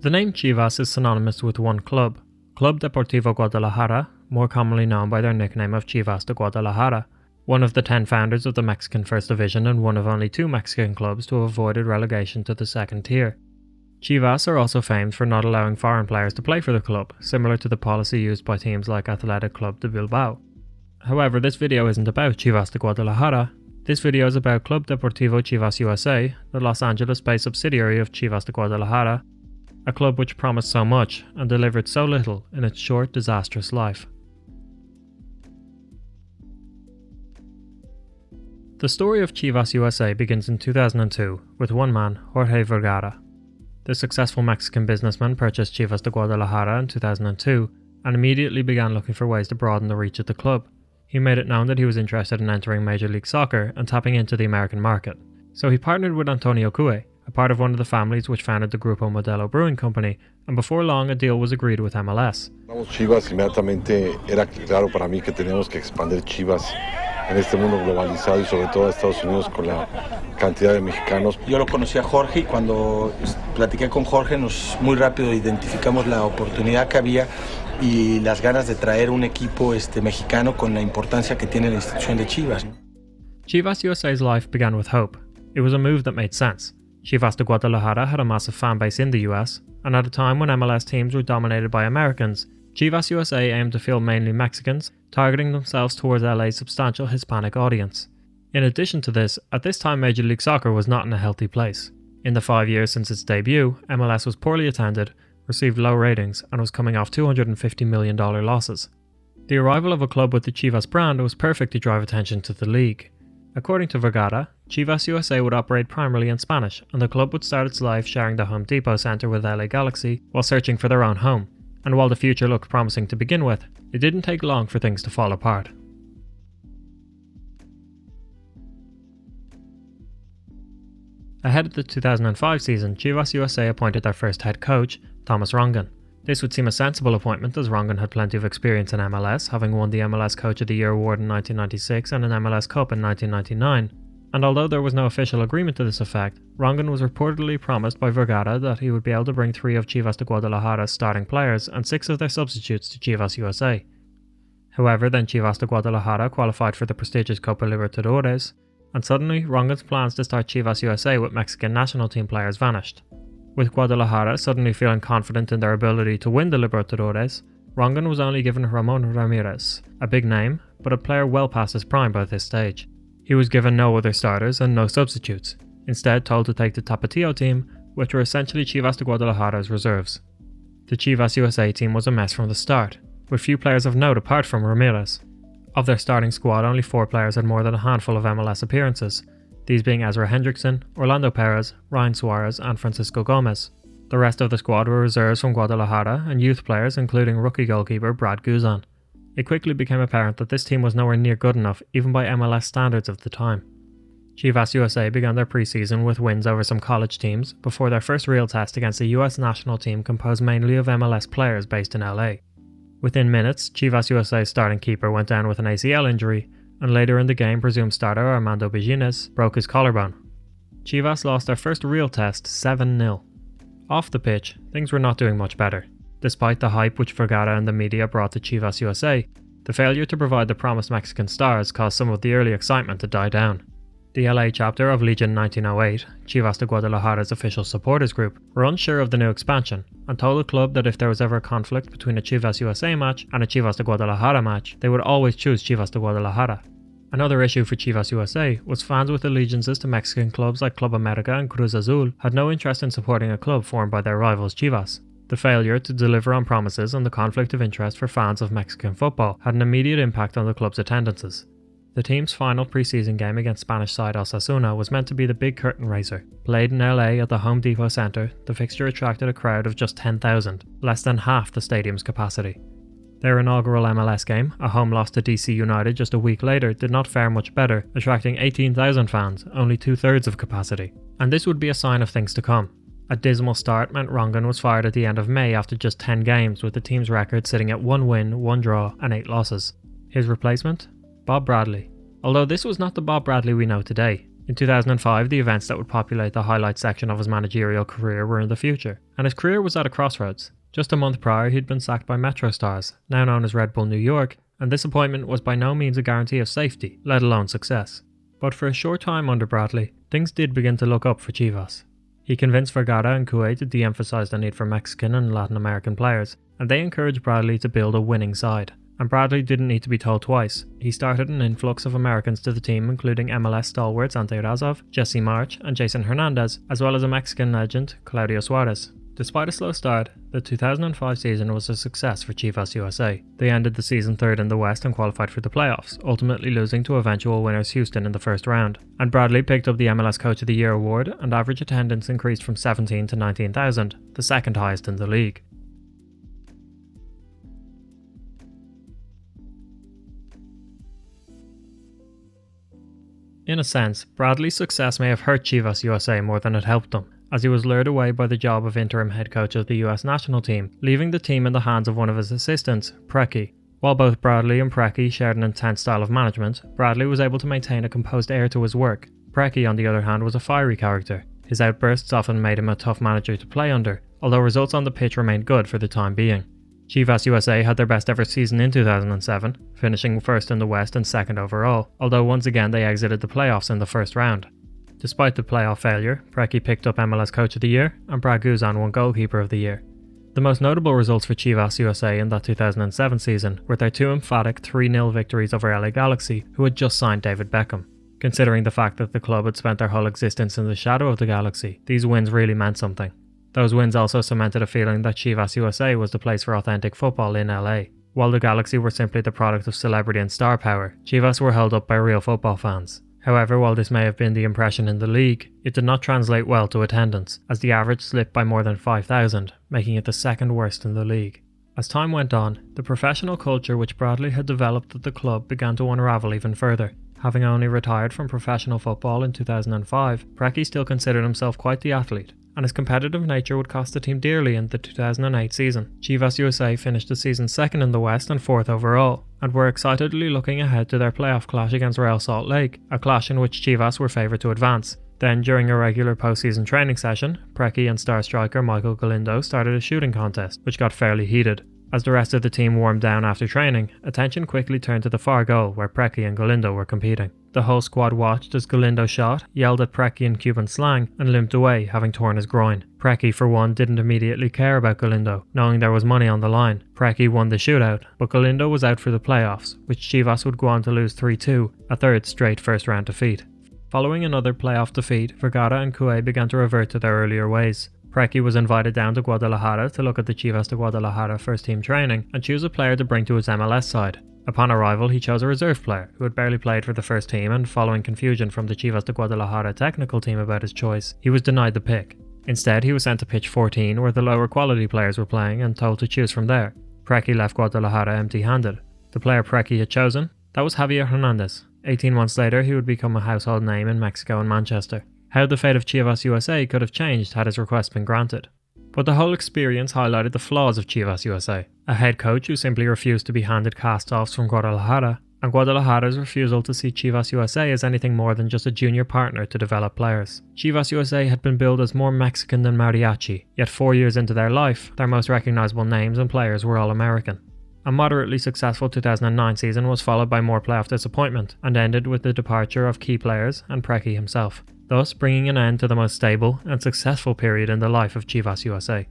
The name Chivas is synonymous with one club, Club Deportivo Guadalajara, more commonly known by their nickname of Chivas de Guadalajara, one of the 10 founders of the Mexican First Division and one of only 2 Mexican clubs to have avoided relegation to the second tier. Chivas are also famed for not allowing foreign players to play for the club, similar to the policy used by teams like Athletic Club de Bilbao. However, this video isn't about Chivas de Guadalajara. This video is about Club Deportivo Chivas USA, the Los Angeles-based subsidiary of Chivas de Guadalajara, a club which promised so much and delivered so little in its short, disastrous life. The story of Chivas USA begins in 2002 with one man, Jorge Vergara. The successful Mexican businessman purchased Chivas de Guadalajara in 2002 and immediately began looking for ways to broaden the reach of the club. He made it known that he was interested in entering Major League Soccer and tapping into the American market. So he partnered with Antonio Cue, a part of one of the families which founded the Grupo Modelo Brewing Company, and before long a deal was agreed with MLS. Chivas, inmediatamente era claro para mí que teníamos que expandir Chivas en este mundo globalizado y sobre todo en Estados Unidos con la cantidad de mexicanos. Yo lo conocí a Jorge y cuando platiqué con Jorge muy rápido identificamos la oportunidad que había y las ganas de traer un equipo mexicano con la importancia que tiene la institución de Chivas. Chivas USA's life began with hope. It was a move that made sense. Chivas de Guadalajara had a massive fan base in the US, and at a time when MLS teams were dominated by Americans, Chivas USA aimed to field mainly Mexicans, targeting themselves towards LA's substantial Hispanic audience. In addition to this, at this time Major League Soccer was not in a healthy place. In the 5 years since its debut, MLS was poorly attended, received low ratings, and was coming off $250 million losses. The arrival of a club with the Chivas brand was perfect to drive attention to the league. According to Vergara, Chivas USA would operate primarily in Spanish, and the club would start its life sharing the Home Depot Center with LA Galaxy while searching for their own home. And while the future looked promising to begin with, it didn't take long for things to fall apart. Ahead of the 2005 season, Chivas USA appointed their first head coach, Thomas Rongen. This would seem a sensible appointment as Rongen had plenty of experience in MLS, having won the MLS Coach of the Year award in 1996 and an MLS Cup in 1999. And although there was no official agreement to this effect, Rongen was reportedly promised by Vergara that he would be able to bring 3 of Chivas de Guadalajara's starting players and 6 of their substitutes to Chivas USA. However, then Chivas de Guadalajara qualified for the prestigious Copa Libertadores, and suddenly Rongen's plans to start Chivas USA with Mexican national team players vanished. With Guadalajara suddenly feeling confident in their ability to win the Libertadores, Rongen was only given Ramon Ramirez, a big name, but a player well past his prime by this stage. He was given no other starters and no substitutes, instead told to take the Tapatio team, which were essentially Chivas de Guadalajara's reserves. The Chivas USA team was a mess from the start, with few players of note apart from Ramirez. Of their starting squad, only 4 players had more than a handful of MLS appearances, these being Ezra Hendrickson, Orlando Perez, Ryan Suarez and Francisco Gomez. The rest of the squad were reserves from Guadalajara and youth players including rookie goalkeeper Brad Guzan. It quickly became apparent that this team was nowhere near good enough even by MLS standards of the time. Chivas USA began their preseason with wins over some college teams before their first real test against a US national team composed mainly of MLS players based in LA. Within minutes, Chivas USA's starting keeper went down with an ACL injury, and later in the game presumed starter Armando Billines broke his collarbone. Chivas lost their first real test 7-0. Off the pitch, things were not doing much better. Despite the hype which Vergara and the media brought to Chivas USA, the failure to provide the promised Mexican stars caused some of the early excitement to die down. The LA chapter of Legion 1908, Chivas de Guadalajara's official supporters group, were unsure of the new expansion and told the club that if there was ever a conflict between a Chivas USA match and a Chivas de Guadalajara match, they would always choose Chivas de Guadalajara. Another issue for Chivas USA was fans with allegiances to Mexican clubs like Club America and Cruz Azul had no interest in supporting a club formed by their rivals Chivas. The failure to deliver on promises and the conflict of interest for fans of Mexican football had an immediate impact on the club's attendances. The team's final preseason game against Spanish side Osasuna was meant to be the big curtain raiser. Played in LA at the Home Depot Center, the fixture attracted a crowd of just 10,000, less than half the stadium's capacity. Their inaugural MLS game, a home loss to DC United just a week later, did not fare much better, attracting 18,000 fans, only 2/3 of capacity. And this would be a sign of things to come. A dismal start meant Rongen was fired at the end of May after just 10 games, with the team's record sitting at 1 win, 1 draw and 8 losses. His replacement? Bob Bradley. Although this was not the Bob Bradley we know today. In 2005, the events that would populate the highlights section of his managerial career were in the future, and his career was at a crossroads. Just a month prior, he'd been sacked by MetroStars, now known as Red Bull New York, and this appointment was by no means a guarantee of safety, let alone success. But for a short time under Bradley, things did begin to look up for Chivas. He convinced Vergara and Cue to de-emphasize the need for Mexican and Latin American players, and they encouraged Bradley to build a winning side. And Bradley didn't need to be told twice. He started an influx of Americans to the team, including MLS stalwarts Ante Razov, Jesse March, and Jason Hernandez, as well as a Mexican legend, Claudio Suarez. Despite a slow start, the 2005 season was a success for Chivas USA. They ended the season third in the West and qualified for the playoffs, ultimately losing to eventual winners Houston in the first round. And Bradley picked up the MLS Coach of the Year award, and average attendance increased from 17 to 19,000, the second highest in the league. In a sense, Bradley's success may have hurt Chivas USA more than it helped them, as he was lured away by the job of interim head coach of the US national team, leaving the team in the hands of one of his assistants, Preki. While both Bradley and Preki shared an intense style of management, Bradley was able to maintain a composed air to his work. Preki, on the other hand, was a fiery character. His outbursts often made him a tough manager to play under, although results on the pitch remained good for the time being. Chivas USA had their best ever season in 2007, finishing first in the West and second overall, although once again they exited the playoffs in the first round. Despite the playoff failure, Preki picked up MLS Coach of the Year, and Brad Guzan won Goalkeeper of the Year. The most notable results for Chivas USA in that 2007 season were their two emphatic 3-0 victories over LA Galaxy, who had just signed David Beckham. Considering the fact that the club had spent their whole existence in the shadow of the Galaxy, these wins really meant something. Those wins also cemented a feeling that Chivas USA was the place for authentic football in LA. While the Galaxy were simply the product of celebrity and star power, Chivas were held up by real football fans. However, while this may have been the impression in the league, it did not translate well to attendance, as the average slipped by more than 5,000, making it the second worst in the league. As time went on, the professional culture which Bradley had developed at the club began to unravel even further. Having only retired from professional football in 2005, Preki still considered himself quite the athlete, and his competitive nature would cost the team dearly in the 2008 season. Chivas USA finished the season second in the West and fourth overall, and were excitedly looking ahead to their playoff clash against Real Salt Lake, a clash in which Chivas were favoured to advance. Then, during a regular postseason training session, Preki and star striker Michael Galindo started a shooting contest, which got fairly heated. As the rest of the team warmed down after training, attention quickly turned to the far goal where Preki and Galindo were competing. The whole squad watched as Galindo shot, yelled at Preki in Cuban slang, and limped away, having torn his groin. Preki, for one, didn't immediately care about Galindo, knowing there was money on the line. Preki won the shootout, but Galindo was out for the playoffs, which Chivas would go on to lose 3-2, a third straight first-round defeat. Following another playoff defeat, Vergara and Cue began to revert to their earlier ways. Preki was invited down to Guadalajara to look at the Chivas de Guadalajara first-team training and choose a player to bring to his MLS side. Upon arrival, he chose a reserve player, who had barely played for the first team, and following confusion from the Chivas de Guadalajara technical team about his choice, he was denied the pick. Instead, he was sent to pitch 14, where the lower quality players were playing, and told to choose from there. Preki left Guadalajara empty-handed. The player Preki had chosen, that was Javier Hernandez. 18 months later, he would become a household name in Mexico and Manchester. How the fate of Chivas USA could have changed had his request been granted. But the whole experience highlighted the flaws of Chivas USA. A head coach who simply refused to be handed cast-offs from Guadalajara, and Guadalajara's refusal to see Chivas USA as anything more than just a junior partner to develop players. Chivas USA had been billed as more Mexican than mariachi, yet 4 years into their life, their most recognizable names and players were all American. A moderately successful 2009 season was followed by more playoff disappointment, and ended with the departure of key players and Preki himself, thus bringing an end to the most stable and successful period in the life of Chivas USA.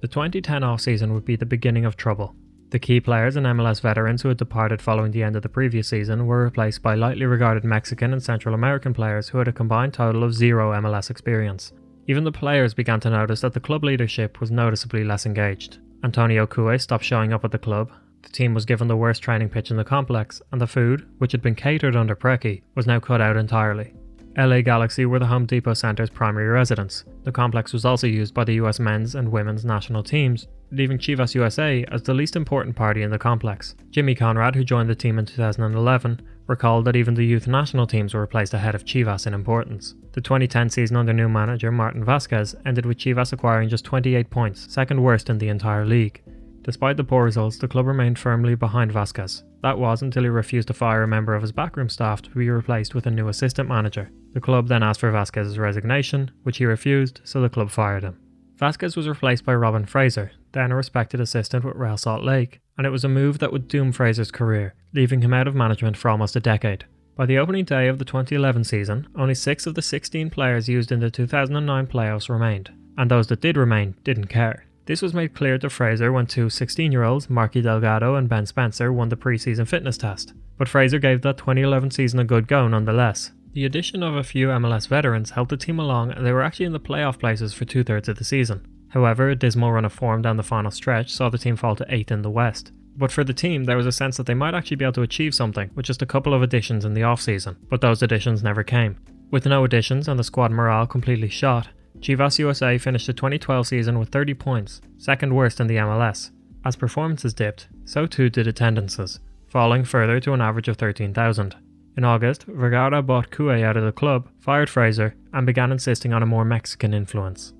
The 2010 off-season would be the beginning of trouble. The key players and MLS veterans who had departed following the end of the previous season were replaced by lightly regarded Mexican and Central American players who had a combined total of 0 MLS experience. Even the players began to notice that the club leadership was noticeably less engaged. Antonio Cue stopped showing up at the club, the team was given the worst training pitch in the complex, and the food, which had been catered under Preki, was now cut out entirely. LA Galaxy were the Home Depot Centre's primary residence. The complex was also used by the US men's and women's national teams, leaving Chivas USA as the least important party in the complex. Jimmy Conrad, who joined the team in 2011, recalled that even the youth national teams were placed ahead of Chivas in importance. The 2010 season under new manager Martin Vasquez ended with Chivas acquiring just 28 points, second worst in the entire league. Despite the poor results, the club remained firmly behind Vasquez. That was until he refused to fire a member of his backroom staff to be replaced with a new assistant manager. The club then asked for Vasquez's resignation, which he refused, so the club fired him. Vasquez was replaced by Robin Fraser, then a respected assistant with Real Salt Lake, and it was a move that would doom Fraser's career, leaving him out of management for almost a decade. By the opening day of the 2011 season, only 6 of the 16 players used in the 2009 playoffs remained, and those that did remain didn't care. This was made clear to Fraser when two 16-year-olds, Marky Delgado and Ben Spencer, won the pre-season fitness test, but Fraser gave that 2011 season a good go nonetheless. The addition of a few MLS veterans helped the team along, and they were actually in the playoff places for 2/3 of the season. However, a dismal run of form down the final stretch saw the team fall to 8th in the West. But for the team, there was a sense that they might actually be able to achieve something with just a couple of additions in the off-season, but those additions never came. With no additions and the squad morale completely shot, Chivas USA finished the 2012 season with 30 points, second worst in the MLS. As performances dipped, so too did attendances, falling further to an average of 13,000. In August, Vergara bought Cue out of the club, fired Fraser, and began insisting on a more Mexican influence.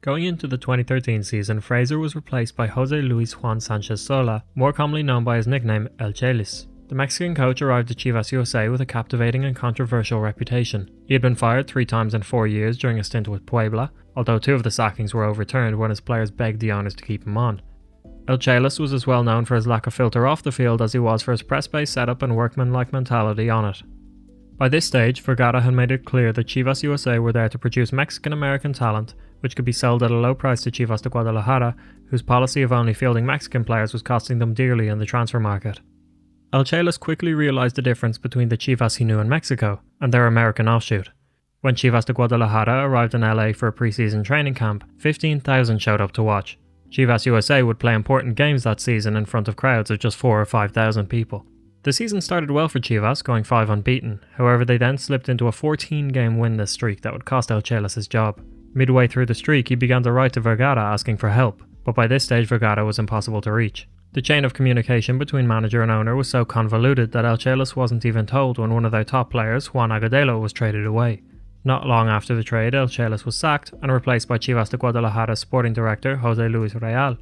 Going into the 2013 season, Fraser was replaced by Jose Luis Juan Sanchez Sola, more commonly known by his nickname El Chelis. The Mexican coach arrived at Chivas USA with a captivating and controversial reputation. He had been fired 3 times in 4 years during a stint with Puebla, although 2 of the sackings were overturned when his players begged the owners to keep him on. El Chelis was as well known for his lack of filter off the field as he was for his press-based setup and workman-like mentality on it. By this stage, Vergara had made it clear that Chivas USA were there to produce Mexican-American talent, which could be sold at a low price to Chivas de Guadalajara, whose policy of only fielding Mexican players was costing them dearly in the transfer market. El Chelis quickly realised the difference between the Chivas he knew in Mexico and their American offshoot. When Chivas de Guadalajara arrived in LA for a pre-season training camp, 15,000 showed up to watch. Chivas USA would play important games that season in front of crowds of just 4,000 or 5,000 people. The season started well for Chivas, going 5 unbeaten, however they then slipped into a 14-game winless streak that would cost El Chelis his job. Midway through the streak, he began to write to Vergara asking for help, but by this stage Vergara was impossible to reach. The chain of communication between manager and owner was so convoluted that El Chelis wasn't even told when one of their top players, Juan Agudelo, was traded away. Not long after the trade, El Chelis was sacked and replaced by Chivas de Guadalajara's sporting director, Jose Luis Real.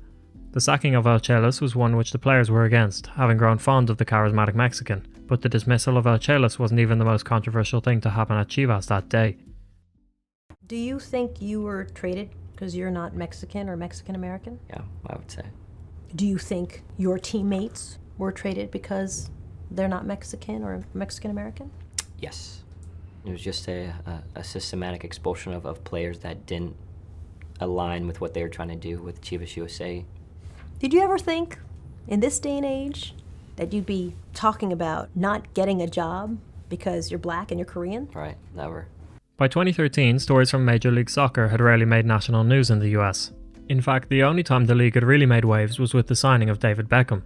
The sacking of El Chelis was one which the players were against, having grown fond of the charismatic Mexican, but the dismissal of El Chelis wasn't even the most controversial thing to happen at Chivas that day. Do you think you were traded because you're not Mexican or Mexican-American? Yeah, I would say. Do you think your teammates were traded because they're not Mexican or Mexican-American? Yes. It was just a systematic expulsion of players that didn't align with what they were trying to do with Chivas USA. Did you ever think, in this day and age, that you'd be talking about not getting a job because you're black and you're Korean? Right, never. By 2013, stories from Major League Soccer had rarely made national news in the US. In fact, the only time the league had really made waves was with the signing of David Beckham.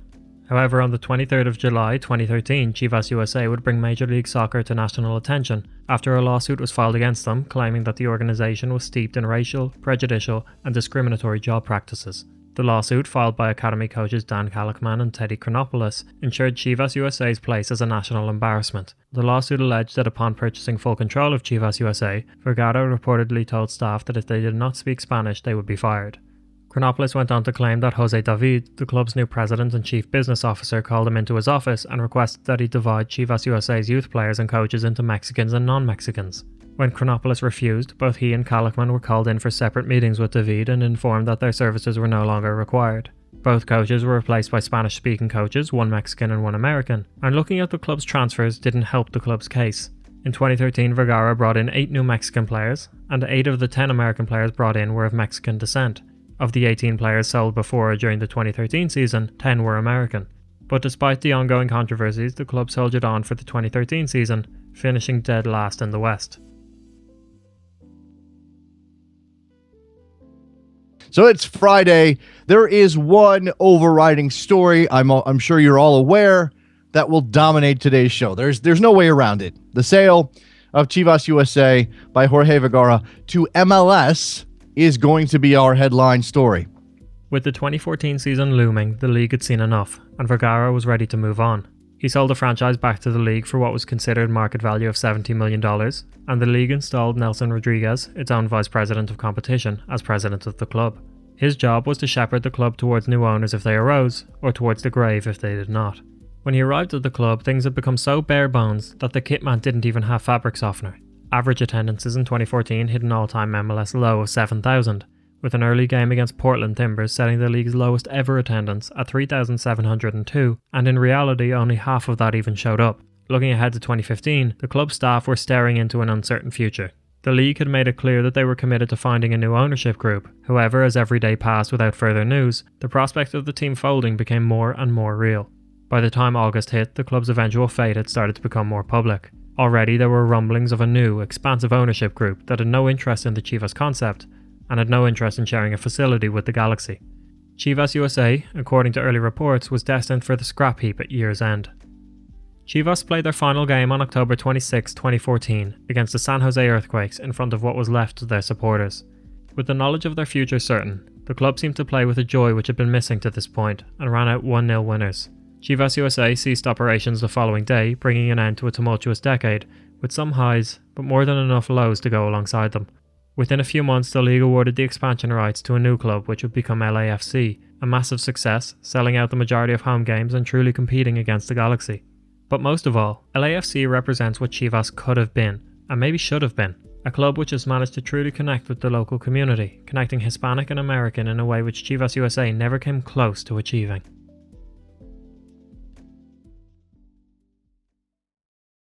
However, on the 23rd of July 2013, Chivas USA would bring Major League Soccer to national attention after a lawsuit was filed against them, claiming that the organisation was steeped in racial, prejudicial and discriminatory job practices. The lawsuit, filed by Academy coaches Dan Kalikman and Teddy Chronopoulos, ensured Chivas USA's place as a national embarrassment. The lawsuit alleged that upon purchasing full control of Chivas USA, Vergara reportedly told staff that if they did not speak Spanish, they would be fired. Chronopoulos went on to claim that Jose David, the club's new president and chief business officer, called him into his office and requested that he divide Chivas USA's youth players and coaches into Mexicans and non-Mexicans. When Chronopoulos refused, both he and Kalikman were called in for separate meetings with David and informed that their services were no longer required. Both coaches were replaced by Spanish-speaking coaches, one Mexican and one American, and looking at the club's transfers didn't help the club's case. In 2013, Vergara brought in 8 new Mexican players, and 8 of the 10 American players brought in were of Mexican descent. Of the 18 players sold before or during the 2013 season, 10 were American. But despite the ongoing controversies, the club soldiered on for the 2013 season, finishing dead last in the West. So it's Friday. There is one overriding story, I'm sure you're all aware, that will dominate today's show. There's no way around it. The sale of Chivas USA by Jorge Vergara to MLS is going to be our headline story. With the 2014 season looming, the league had seen enough, and Vergara was ready to move on. He sold the franchise back to the league for what was considered market value of $70 million, and the league installed Nelson Rodriguez, its own vice president of competition, as president of the club. His job was to shepherd the club towards new owners if they arose, or towards the grave if they did not. When he arrived at the club, things had become so bare bones that the kitman didn't even have fabric softener. Average attendances in 2014 hit an all-time MLS low of 7,000, with an early game against Portland Timbers setting the league's lowest ever attendance at 3,702, and in reality only half of that even showed up. Looking ahead to 2015, the club staff were staring into an uncertain future. The league had made it clear that they were committed to finding a new ownership group. However, as every day passed without further news, the prospect of the team folding became more and more real. By the time August hit, the club's eventual fate had started to become more public. Already there were rumblings of a new, expansive ownership group that had no interest in the Chivas concept, and had no interest in sharing a facility with the Galaxy. Chivas USA, according to early reports, was destined for the scrap heap at year's end. Chivas played their final game on October 26, 2014, against the San Jose Earthquakes in front of what was left of their supporters. With the knowledge of their future certain, the club seemed to play with a joy which had been missing to this point, and ran out 1-0 winners. Chivas USA ceased operations the following day, bringing an end to a tumultuous decade, with some highs, but more than enough lows to go alongside them. Within a few months, the league awarded the expansion rights to a new club which would become LAFC, a massive success, selling out the majority of home games and truly competing against the Galaxy. But most of all, LAFC represents what Chivas could have been, and maybe should have been, a club which has managed to truly connect with the local community, connecting Hispanic and American in a way which Chivas USA never came close to achieving.